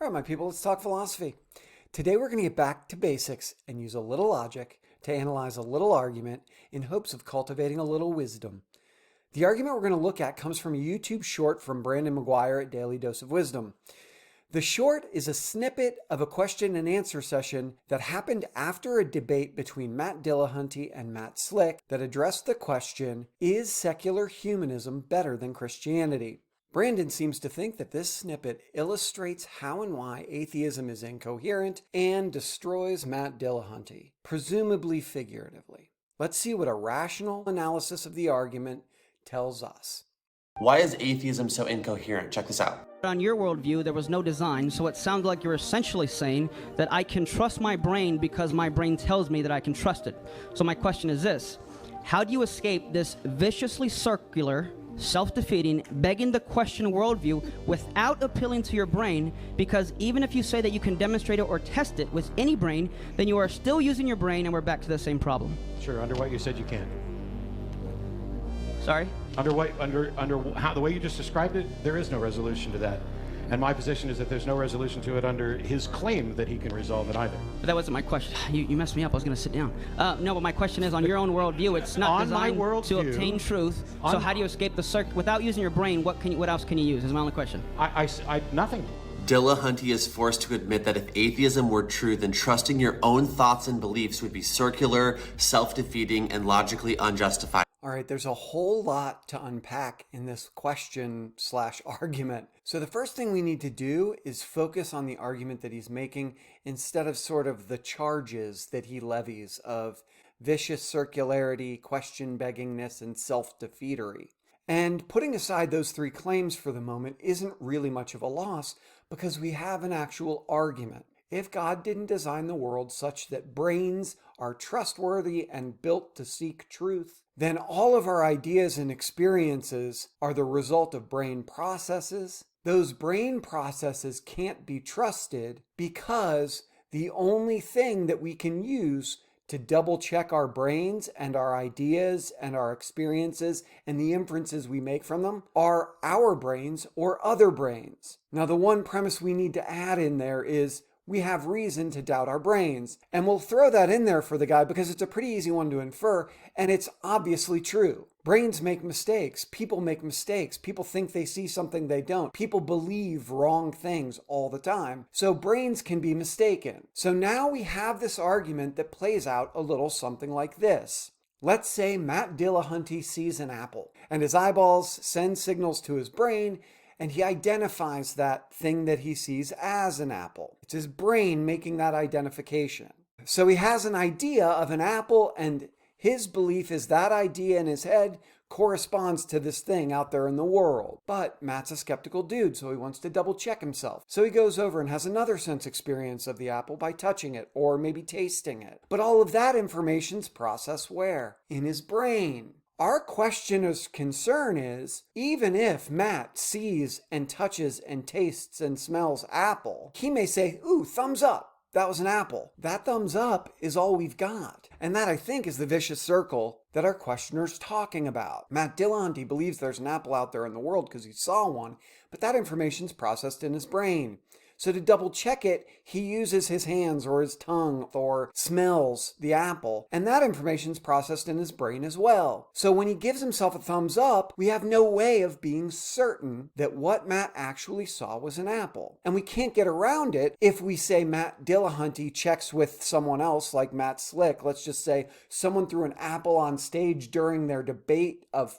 All right, my people, let's talk philosophy. Today we're going to get back to basics and use a little logic to analyze a little argument in hopes of cultivating a little wisdom. The argument we're going to look at comes from a YouTube short from Brandon McGuire at Daily Dose of Wisdom. The short is a snippet of a question and answer session that happened after a debate between Matt Dillahunty and Matt Slick that addressed the question, is secular humanism better than Christianity? Brandon seems to think that this snippet illustrates how and why atheism is incoherent and destroys Matt Dillahunty, presumably figuratively. Let's see what a rational analysis of the argument tells us. Why is atheism so incoherent? Check this out. On your worldview, there was no design, so it sounds like you're essentially saying that I can trust my brain because my brain tells me that I can trust it. So my question is this: how do you escape this viciously circular, self-defeating, begging the question worldview without appealing to your brain? Because even if you say that you can demonstrate it or test it with any brain, then you are still using your brain, and we're back to the same problem. Sure, under what you said you can. Sorry? Under how the way you just described it, there is no resolution to that. And my position is that there's no resolution to it under his claim that he can resolve it either. But that wasn't my question. You messed me up. I was going to sit down. No, but my question is, on your own worldview, it's not designed to obtain truth. So how do you escape the circuit without using your brain? What else can you use? Is my only question. Nothing. Dillahunty is forced to admit that if atheism were true, then trusting your own thoughts and beliefs would be circular, self-defeating, and logically unjustified. All right, there's a whole lot to unpack in this question/argument. So the first thing we need to do is focus on the argument that he's making instead of sort of the charges that he levies of vicious circularity, question-beggingness, and self-defeatery. And putting aside those three claims for the moment isn't really much of a loss because we have an actual argument. If God didn't design the world such that brains are trustworthy and built to seek truth, then all of our ideas and experiences are the result of brain processes. Those brain processes can't be trusted because the only thing that we can use to double check our brains and our ideas and our experiences and the inferences we make from them are our brains or other brains. Now, the one premise we need to add in there is we have reason to doubt our brains. And we'll throw that in there for the guy because it's a pretty easy one to infer, and it's obviously true. Brains make mistakes. People make mistakes. People think they see something they don't. People believe wrong things all the time. So brains can be mistaken. So now we have this argument that plays out a little something like this. Let's say Matt Dillahunty sees an apple, and his eyeballs send signals to his brain, and he identifies that thing that he sees as an apple. It's his brain making that identification. So he has an idea of an apple, and his belief is that idea in his head corresponds to this thing out there in the world. But Matt's a skeptical dude, so he wants to double check himself. So he goes over and has another sense experience of the apple by touching it or maybe tasting it. But all of that information's processed where? In his brain. Our questioner's concern is, even if Matt sees and touches and tastes and smells apple, he may say, ooh, thumbs up. That was an apple. That thumbs up is all we've got. And that, I think, is the vicious circle that our questioner's talking about. Matt Dillahunty believes there's an apple out there in the world because he saw one, but that information's processed in his brain. So to double check it, he uses his hands or his tongue or smells the apple, and that information's processed in his brain as well. So when he gives himself a thumbs up, we have no way of being certain that what Matt actually saw was an apple. And we can't get around it if we say Matt Dillahunty checks with someone else like Matt Slick. Let's just say someone threw an apple on stage during their debate of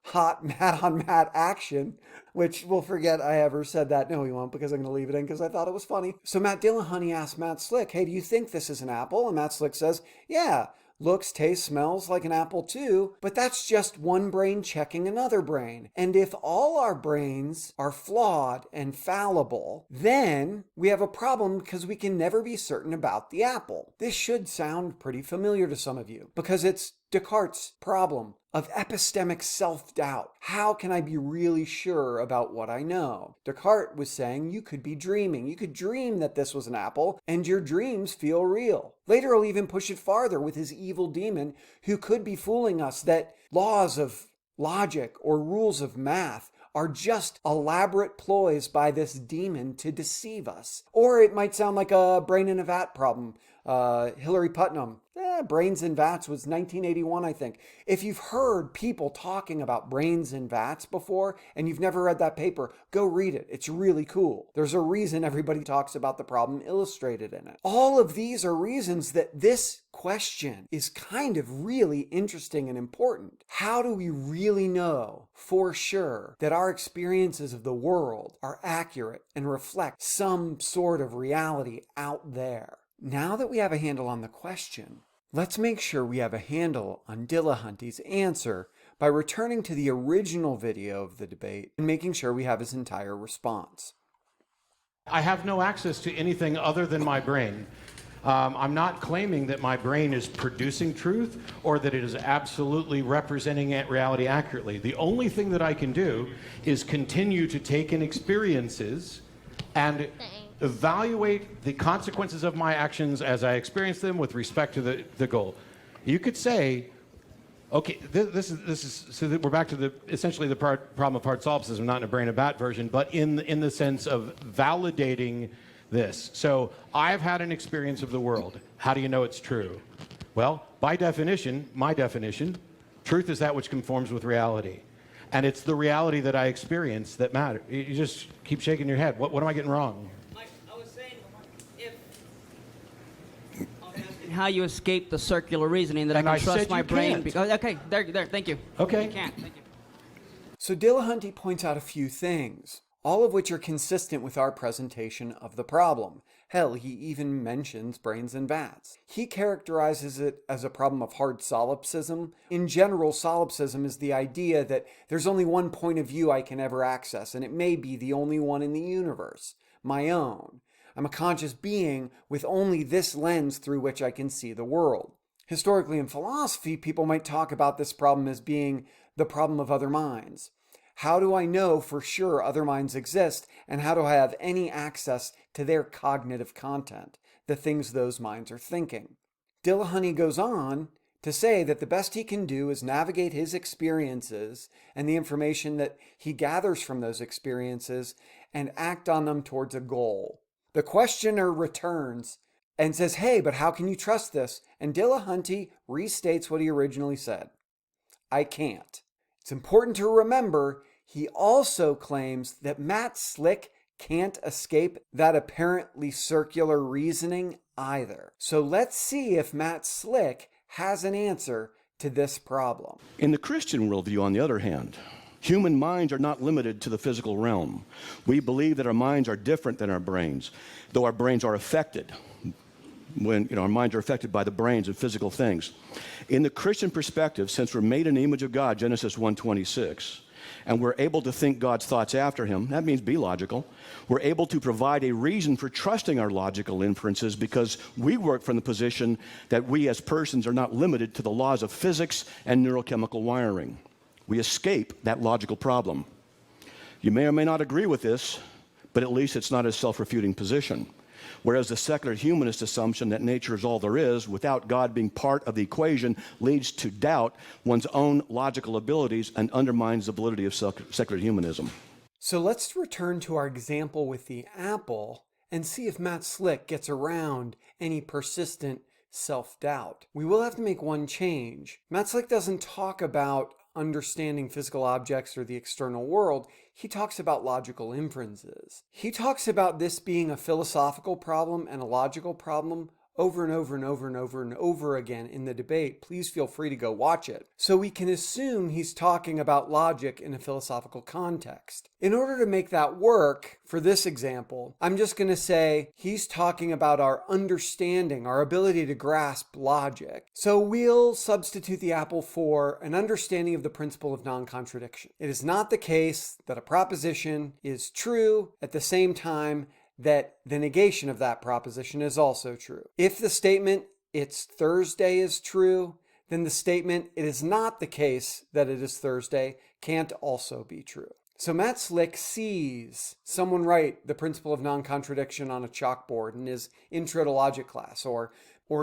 hot Matt on Matt action, which we'll forget I ever said that. No, he won't, because I'm going to leave it in because I thought it was funny. So Matt Dillahunty asked Matt Slick, hey, do you think this is an apple? And Matt Slick says, yeah, looks, tastes, smells like an apple too, but that's just one brain checking another brain. And if all our brains are flawed and fallible, then we have a problem because we can never be certain about the apple. This should sound pretty familiar to some of you because it's Descartes' problem of epistemic self-doubt. How can I be really sure about what I know? Descartes was saying you could be dreaming. You could dream that this was an apple, and your dreams feel real. Later, he'll even push it farther with his evil demon, who could be fooling us that laws of logic or rules of math are just elaborate ploys by this demon to deceive us. Or it might sound like a brain in a vat problem. Hillary Putnam, brains in vats was 1981, I think. If you've heard people talking about brains in vats before and you've never read that paper, go read it. It's really cool. There's a reason everybody talks about the problem illustrated in it. All of these are reasons that this question is kind of really interesting and important. How do we really know for sure that our experiences of the world are accurate and reflect some sort of reality out there? Now that we have a handle on the question, let's make sure we have a handle on Dillahunty's answer by returning to the original video of the debate and making sure we have his entire response. I have no access to anything other than my brain. I'm not claiming that my brain is producing truth or that it is absolutely representing reality accurately. The only thing that I can do is continue to take in experiences and evaluate the consequences of my actions as I experience them with respect to the goal. You could say, okay, this is so that we're back to essentially the problem of hard solipsism, not in a brain of bat version, but in the sense of validating this. So I've had an experience of the world. How do you know it's true? Well, by definition, my definition, truth is that which conforms with reality. And it's the reality that I experience that matters. You just keep shaking your head. What am I getting wrong? How you escape the circular reasoning that I can trust my brain. Because, okay, there, thank you. Okay. You can't, thank you. So Dillahunty points out a few things, all of which are consistent with our presentation of the problem. Hell, he even mentions brains and vats. He characterizes it as a problem of hard solipsism. In general, solipsism is the idea that there's only one point of view I can ever access, and it may be the only one in the universe, my own. I'm a conscious being with only this lens through which I can see the world. Historically in philosophy, people might talk about this problem as being the problem of other minds. How do I know for sure other minds exist, and how do I have any access to their cognitive content, the things those minds are thinking? Dillahunty goes on to say that the best he can do is navigate his experiences and the information that he gathers from those experiences and act on them towards a goal. The questioner returns and says, hey, but how can you trust this? And Dillahunty restates what he originally said. I can't. It's important to remember he also claims that Matt Slick can't escape that apparently circular reasoning either. So let's see if Matt Slick has an answer to this problem. In the Christian worldview, on the other hand, human minds are not limited to the physical realm. We believe that our minds are different than our brains, though our brains are affected. When our minds are affected by the brains and physical things. In the Christian perspective, since we're made in the image of God, Genesis 1:26, and we're able to think God's thoughts after him, that means be logical. We're able to provide a reason for trusting our logical inferences because we work from the position that we as persons are not limited to the laws of physics and neurochemical wiring. We escape that logical problem. You may or may not agree with this, but at least it's not a self-refuting position. Whereas the secular humanist assumption that nature is all there is, without God being part of the equation, leads to doubt one's own logical abilities and undermines the validity of secular humanism. So let's return to our example with the apple and see if Matt Slick gets around any persistent self-doubt. We will have to make one change. Matt Slick doesn't talk about understanding physical objects or the external world. He talks about logical inferences. He talks about this being a philosophical problem and a logical problem over and over and over and over and over again in the debate. Please feel free to go watch it. So we can assume he's talking about logic in a philosophical context. In order to make that work, for this example, I'm just going to say he's talking about our understanding, our ability to grasp logic. So we'll substitute the apple for an understanding of the principle of non-contradiction. It is not the case that a proposition is true at the same time that the negation of that proposition is also true. If the statement, it's Thursday, is true, then the statement, it is not the case that it is Thursday, can't also be true. So Matt Slick sees someone write the principle of non-contradiction on a chalkboard in his intro to logic class, or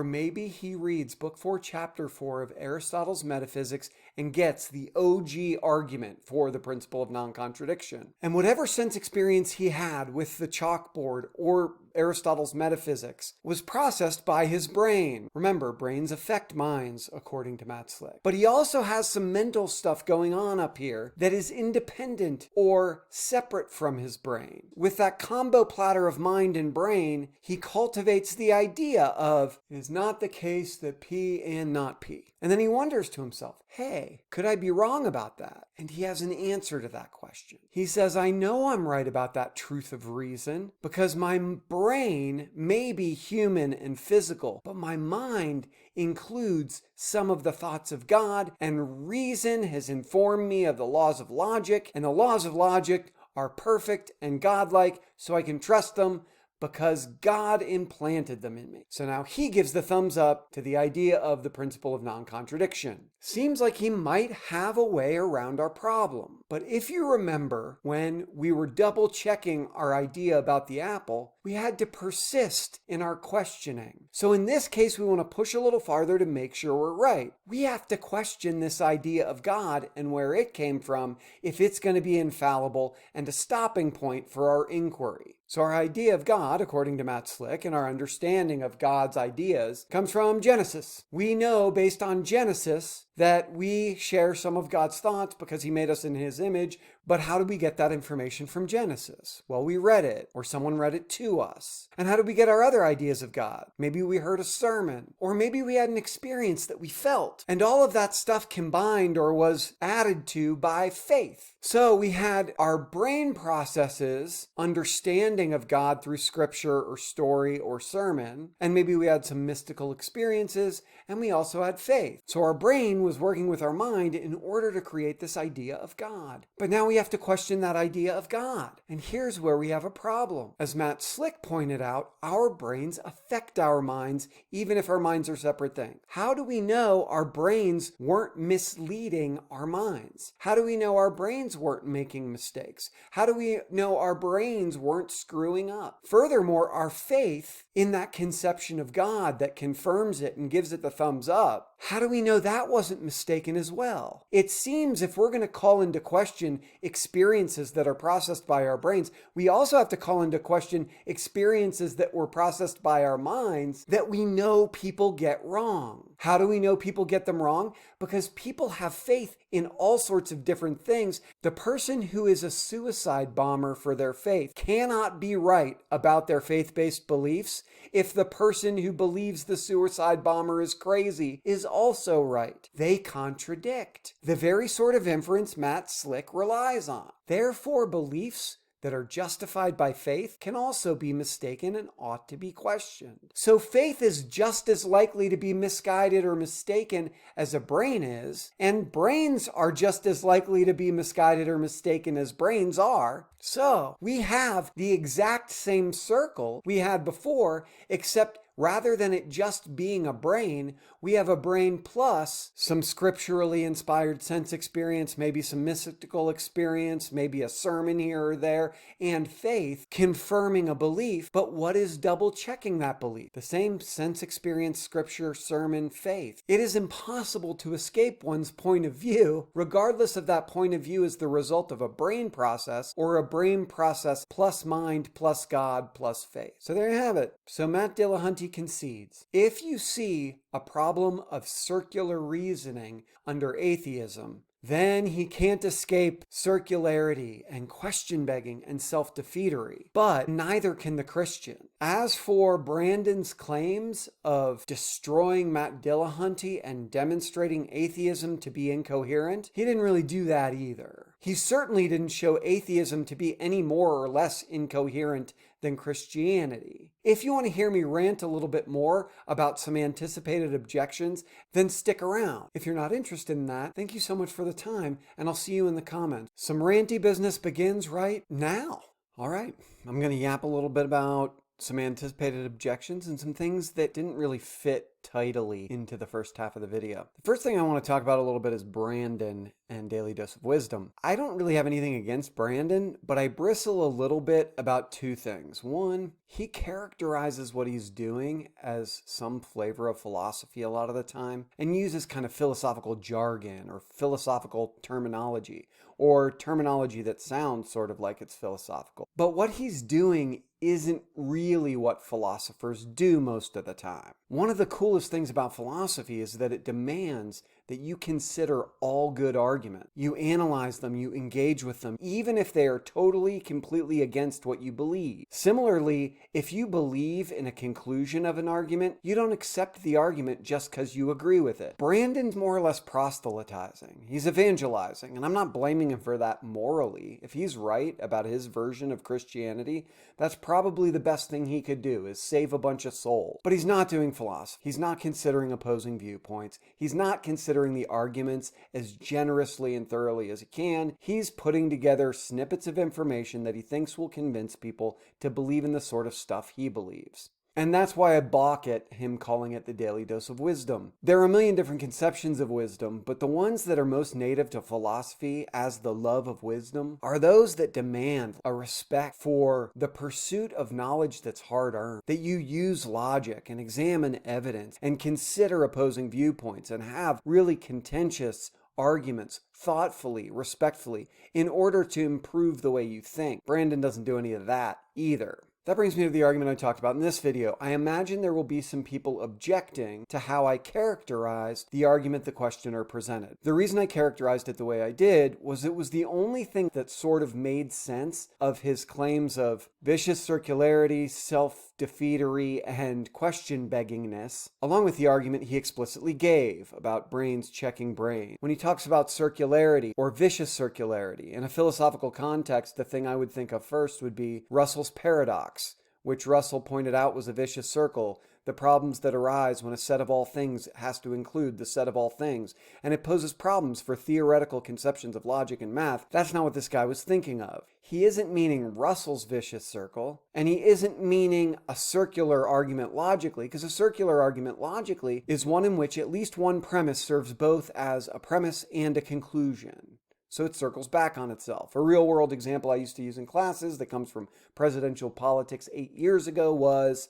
maybe he reads book 4, chapter 4 of Aristotle's Metaphysics and gets the OG argument for the principle of non-contradiction. And whatever sense experience he had with the chalkboard or Aristotle's metaphysics was processed by his brain. Remember, brains affect minds, according to Matt Slick. But he also has some mental stuff going on up here that is independent or separate from his brain. With that combo platter of mind and brain, he cultivates the idea of, it is not the case that P and not P. And then he wonders to himself, hey, could I be wrong about that? And he has an answer to that question. He says, I know I'm right about that truth of reason because my brain may be human and physical, but my mind includes some of the thoughts of God, and reason has informed me of the laws of logic, and the laws of logic are perfect and godlike, so I can trust them because God implanted them in me. So now he gives the thumbs up to the idea of the principle of non-contradiction. Seems like he might have a way around our problem. But if you remember, when we were double checking our idea about the apple, we had to persist in our questioning. So in this case, we want to push a little farther to make sure we're right. We have to question this idea of God and where it came from if it's going to be infallible and a stopping point for our inquiry. So our idea of God, according to Matt Slick, and our understanding of God's ideas comes from Genesis. We know based on Genesis that we share some of God's thoughts because he made us in his image, but how do we get that information from Genesis? Well, we read it, or someone read it to us. And how do we get our other ideas of God? Maybe we heard a sermon, or maybe we had an experience that we felt, and all of that stuff combined or was added to by faith. So we had our brain processes, understanding of God through scripture or story or sermon, and maybe we had some mystical experiences, and we also had faith. So our brain was working with our mind in order to create this idea of God. But now we have to question that idea of God. And here's where we have a problem. As Matt Slick pointed out, our brains affect our minds, even if our minds are separate things. How do we know our brains weren't misleading our minds? How do we know our brains weren't making mistakes? How do we know our brains weren't screwing up? Furthermore, our faith in that conception of God that confirms it and gives it the thumbs up, how do we know that wasn't mistaken as well? It seems if we're going to call into question experiences that are processed by our brains, we also have to call into question experiences that were processed by our minds that we know people get wrong. How do we know people get them wrong? Because people have faith in all sorts of different things. The person who is a suicide bomber for their faith cannot be right about their faith-based beliefs if the person who believes the suicide bomber is crazy is also right. They contradict. The very sort of inference Matt Slick relies on. Therefore, beliefs that are justified by faith can also be mistaken and ought to be questioned. So faith is just as likely to be misguided or mistaken as a brain is, and brains are just as likely to be misguided or mistaken as brains are. So we have the exact same circle we had before, except rather than it just being a brain, we have a brain plus some scripturally inspired sense experience, maybe some mystical experience, maybe a sermon here or there, and faith confirming a belief. But what is double checking that belief? The same sense experience, scripture, sermon, faith. It is impossible to escape one's point of view, regardless if that point of view is the result of a brain process or a brain process plus mind plus God plus faith. So there you have it. So Matt Dillahunty concedes, if you see a problem of circular reasoning under atheism, then he can't escape circularity and question begging and self-defeatery. But neither can the Christian. As for Brandon's claims of destroying Matt Dillahunty and demonstrating atheism to be incoherent, he didn't really do that either. He certainly didn't show atheism to be any more or less incoherent than Christianity. If you want to hear me rant a little bit more about some anticipated objections, then stick around. If you're not interested in that, thank you so much for the time, and I'll see you in the comments. Some ranty business begins right now. All right, I'm going to yap a little bit about some anticipated objections, and some things that didn't really fit tidily into the first half of the video. The first thing I want to talk about a little bit is Brandon and Daily Dose of Wisdom. I don't really have anything against Brandon, but I bristle a little bit about two things. One, he characterizes what he's doing as some flavor of philosophy a lot of the time, and uses kind of philosophical jargon or philosophical terminology, or terminology that sounds sort of like it's philosophical. But what he's doing isn't really what philosophers do most of the time. One of the coolest things about philosophy is that it demands that you consider all good arguments. You analyze them, you engage with them, even if they are totally, completely against what you believe. Similarly, if you believe in a conclusion of an argument, you don't accept the argument just because you agree with it. Brandon's more or less proselytizing. He's evangelizing, and I'm not blaming him for that morally. If he's right about his version of Christianity, that's probably the best thing he could do, is save a bunch of souls. But he's not doing philosophy. He's not considering opposing viewpoints. He's not considering the arguments as generously and thoroughly as he can. He's putting together snippets of information that he thinks will convince people to believe in the sort of stuff he believes. And that's why I balk at him calling it the Daily Dose of Wisdom. There are a million different conceptions of wisdom, but the ones that are most native to philosophy as the love of wisdom are those that demand a respect for the pursuit of knowledge that's hard-earned, that you use logic and examine evidence and consider opposing viewpoints and have really contentious arguments thoughtfully, respectfully, in order to improve the way you think. Brandon doesn't do any of that either. That brings me to the argument I talked about in this video. I imagine there will be some people objecting to how I characterized the argument the questioner presented. The reason I characterized it the way I did was it was the only thing that sort of made sense of his claims of vicious circularity, self-defeatery, and question-beggingness, along with the argument he explicitly gave about brains checking brains. When he talks about circularity or vicious circularity, in a philosophical context, the thing I would think of first would be Russell's paradox, which Russell pointed out was a vicious circle, the problems that arise when a set of all things has to include the set of all things, and it poses problems for theoretical conceptions of logic and math. That's not what this guy was thinking of. He isn't meaning Russell's vicious circle, and he isn't meaning a circular argument logically, because a circular argument logically is one in which at least one premise serves both as a premise and a conclusion. So it circles back on itself. A real-world example I used to use in classes that comes from presidential politics 8 years ago was,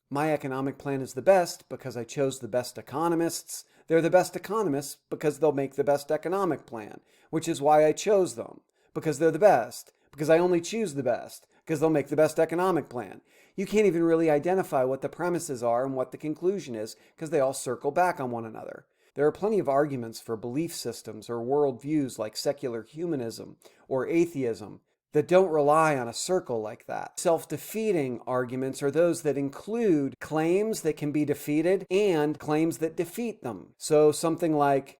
my economic plan is the best because I chose the best economists. They're the best economists because they'll make the best economic plan, which is why I chose them, because they're the best, because I only choose the best, because they'll make the best economic plan. You can't even really identify what the premises are and what the conclusion is because they all circle back on one another. There are plenty of arguments for belief systems or worldviews like secular humanism or atheism that don't rely on a circle like that. Self-defeating arguments are those that include claims that can be defeated and claims that defeat them. So something like,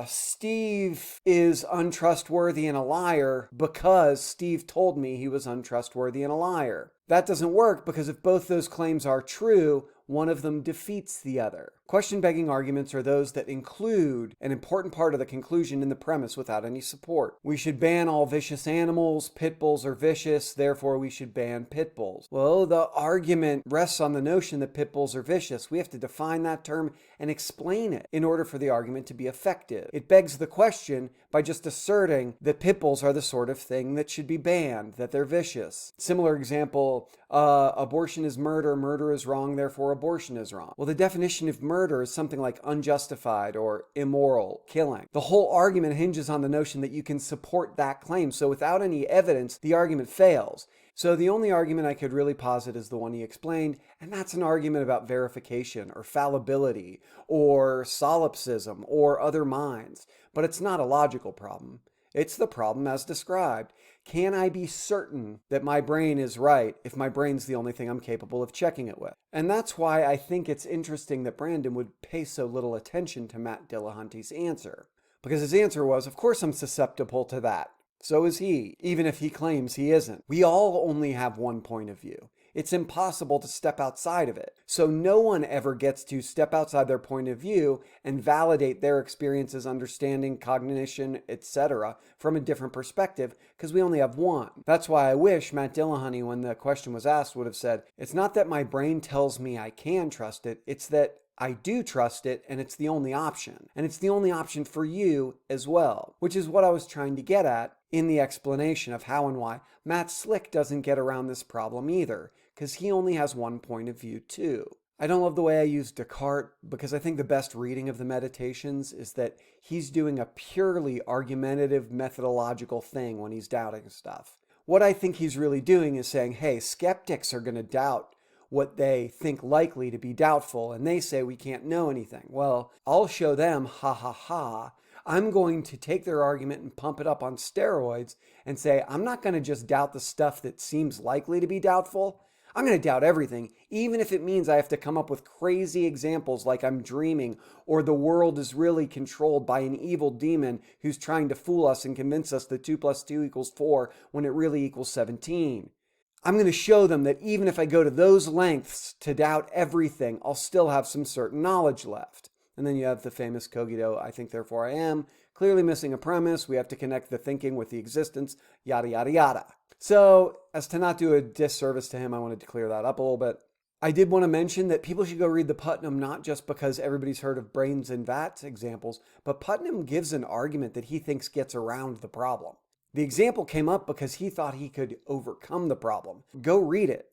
Steve is untrustworthy and a liar because Steve told me he was untrustworthy and a liar. That doesn't work because if both those claims are true, one of them defeats the other. Question-begging arguments are those that include an important part of the conclusion in the premise without any support. We should ban all vicious animals. Pit bulls are vicious, therefore we should ban pit bulls. Well, the argument rests on the notion that pit bulls are vicious. We have to define that term and explain it in order for the argument to be effective. It begs the question by just asserting that pit bulls are the sort of thing that should be banned, that they're vicious. Similar example, abortion is murder, murder is wrong, therefore abortion is wrong. Well, the definition of murder is something like unjustified or immoral killing. The whole argument hinges on the notion that you can support that claim. So without any evidence, the argument fails. So the only argument I could really posit is the one he explained, and that's an argument about verification or fallibility or solipsism or other minds. But it's not a logical problem. It's the problem as described. Can I be certain that my brain is right if my brain's the only thing I'm capable of checking it with? And that's why I think it's interesting that Brandon would pay so little attention to Matt Dillahunty's answer. Because his answer was, of course I'm susceptible to that. So is he, even if he claims he isn't. We all only have one point of view. It's impossible to step outside of it. So no one ever gets to step outside their point of view and validate their experiences, understanding, cognition, etc. from a different perspective, because we only have one. That's why I wish Matt Dillahunty, when the question was asked, would have said, it's not that my brain tells me I can trust it, it's that I do trust it, and it's the only option. And it's the only option for you as well, which is what I was trying to get at in the explanation of how and why Matt Slick doesn't get around this problem either, because he only has one point of view too. I don't love the way I use Descartes, because I think the best reading of the Meditations is that he's doing a purely argumentative methodological thing when he's doubting stuff. What I think he's really doing is saying, hey, skeptics are going to doubt what they think likely to be doubtful, and they say we can't know anything. Well, I'll show them, ha ha ha, I'm going to take their argument and pump it up on steroids and say, I'm not going to just doubt the stuff that seems likely to be doubtful. I'm going to doubt everything, even if it means I have to come up with crazy examples like I'm dreaming, or the world is really controlled by an evil demon who's trying to fool us and convince us that 2 + 2 = 4 when it really equals 17. I'm going to show them that even if I go to those lengths to doubt everything, I'll still have some certain knowledge left. And then you have the famous cogito, I think therefore I am, clearly missing a premise. We have to connect the thinking with the existence, yada, yada, yada. So as to not do a disservice to him, I wanted to clear that up a little bit. I did want to mention that people should go read the Putnam, not just because everybody's heard of brains and vats examples, but Putnam gives an argument that he thinks gets around the problem. The example came up because he thought he could overcome the problem. Go read it.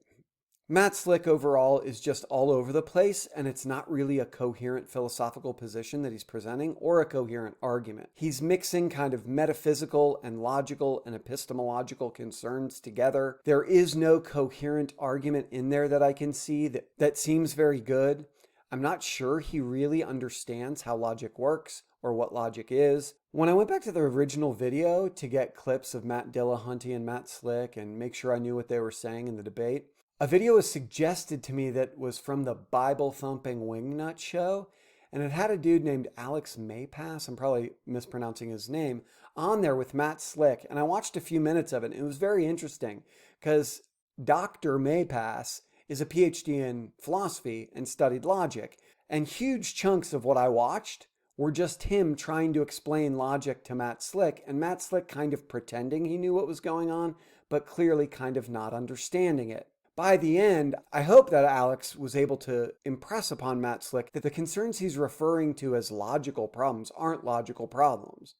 Matt Slick overall is just all over the place, and it's not really a coherent philosophical position that he's presenting or a coherent argument. He's mixing kind of metaphysical and logical and epistemological concerns together. There is no coherent argument in there that I can see that seems very good. I'm not sure he really understands how logic works or what logic is. When I went back to the original video to get clips of Matt Dillahunty and Matt Slick and make sure I knew what they were saying in the debate, a video was suggested to me that was from the Bible-thumping Wingnut show, and it had a dude named Alex Maypass, I'm probably mispronouncing his name, on there with Matt Slick, and I watched a few minutes of it, and it was very interesting, because Dr. Maypass is a PhD in philosophy and studied logic, and huge chunks of what I watched were just him trying to explain logic to Matt Slick, and Matt Slick kind of pretending he knew what was going on, but clearly kind of not understanding it. By the end, I hope that Alex was able to impress upon Matt Slick that the concerns he's referring to as logical problems aren't logical problems.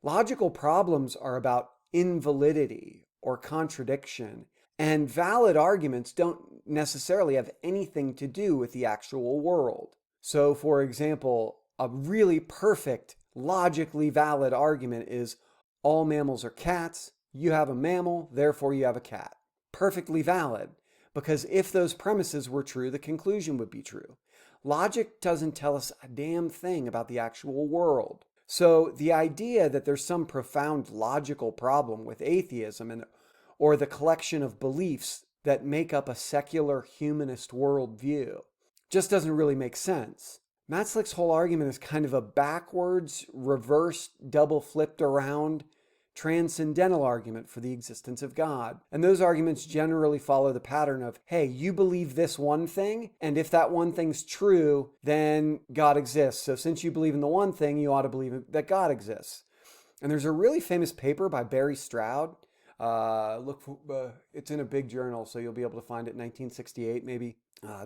Logical problems are about invalidity or contradiction, and valid arguments don't necessarily have anything to do with the actual world. So, for example, a really perfect, logically valid argument is all mammals are cats, you have a mammal, therefore you have a cat. Perfectly valid, because if those premises were true, the conclusion would be true. Logic doesn't tell us a damn thing about the actual world. So the idea that there's some profound logical problem with atheism or the collection of beliefs that make up a secular humanist worldview just doesn't really make sense. Matt Slick's whole argument is kind of a backwards, reversed, double flipped around transcendental argument for the existence of God. And those arguments generally follow the pattern of, hey, you believe this one thing, and if that one thing's true, then God exists. So since you believe in the one thing, you ought to believe that God exists. And there's a really famous paper by Barry Stroud. It's in a big journal, so you'll be able to find it, 1968 maybe.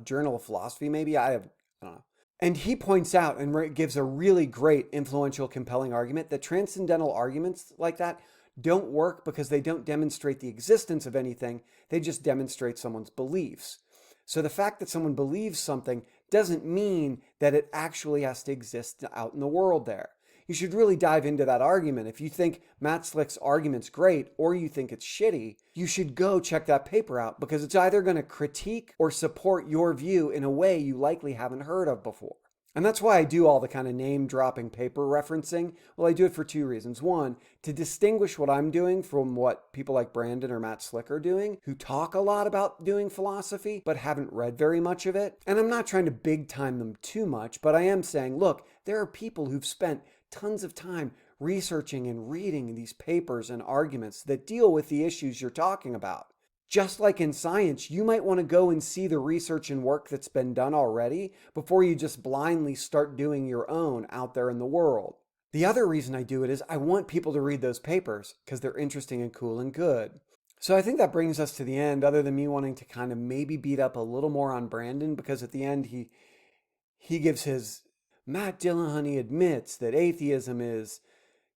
Journal of Philosophy maybe, I don't know. And he points out and gives a really great, influential, compelling argument that transcendental arguments like that don't work because they don't demonstrate the existence of anything. They just demonstrate someone's beliefs. So the fact that someone believes something doesn't mean that it actually has to exist out in the world there. You should really dive into that argument. If you think Matt Slick's argument's great or you think it's shitty, you should go check that paper out because it's either going to critique or support your view in a way you likely haven't heard of before. And that's why I do all the kind of name-dropping paper referencing. Well, I do it for two reasons. One, to distinguish what I'm doing from what people like Brandon or Matt Slick are doing, who talk a lot about doing philosophy, but haven't read very much of it. And I'm not trying to big-time them too much, but I am saying, look, there are people who've spent tons of time researching and reading these papers and arguments that deal with the issues you're talking about. Just like in science, you might want to go and see the research and work that's been done already before you just blindly start doing your own out there in the world. The other reason I do it is I want people to read those papers because they're interesting and cool and good. So I think that brings us to the end, other than me wanting to kind of maybe beat up a little more on Brandon, because at the end he gives his Matt Dillahunty admits that atheism is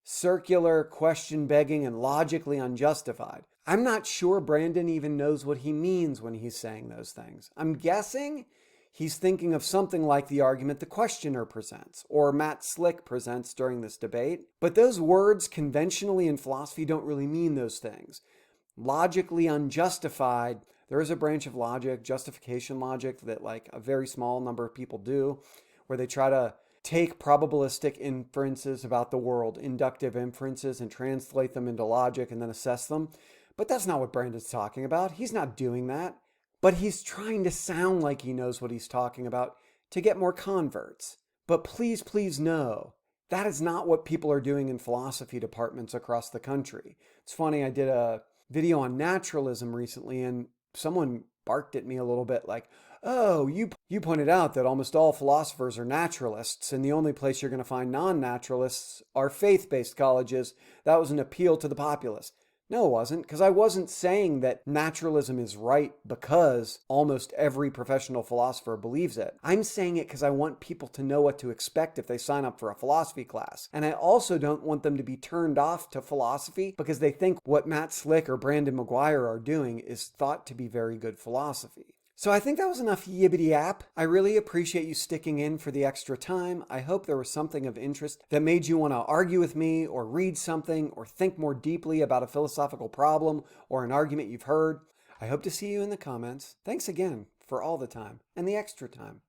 circular, question-begging, and logically unjustified. I'm not sure Brandon even knows what he means when he's saying those things. I'm guessing he's thinking of something like the argument the questioner presents, or Matt Slick presents during this debate. But those words conventionally in philosophy don't really mean those things. Logically unjustified, there is a branch of logic, justification logic, that like a very small number of people do, where they try to take probabilistic inferences about the world, inductive inferences, and translate them into logic and then assess them. But that's not what Brandon's talking about. He's not doing that. But he's trying to sound like he knows what he's talking about to get more converts. But please, please know, that is not what people are doing in philosophy departments across the country. It's funny, I did a video on naturalism recently, and someone barked at me a little bit like, oh, you pointed out that almost all philosophers are naturalists, and the only place you're going to find non-naturalists are faith-based colleges. That was an appeal to the populace. No, it wasn't, because I wasn't saying that naturalism is right because almost every professional philosopher believes it. I'm saying it because I want people to know what to expect if they sign up for a philosophy class. And I also don't want them to be turned off to philosophy because they think what Matt Slick or Brandon McGuire are doing is thought to be very good philosophy. So I think that was enough yibbity yap. I really appreciate you sticking in for the extra time. I hope there was something of interest that made you want to argue with me or read something or think more deeply about a philosophical problem or an argument you've heard. I hope to see you in the comments. Thanks again for all the time and the extra time.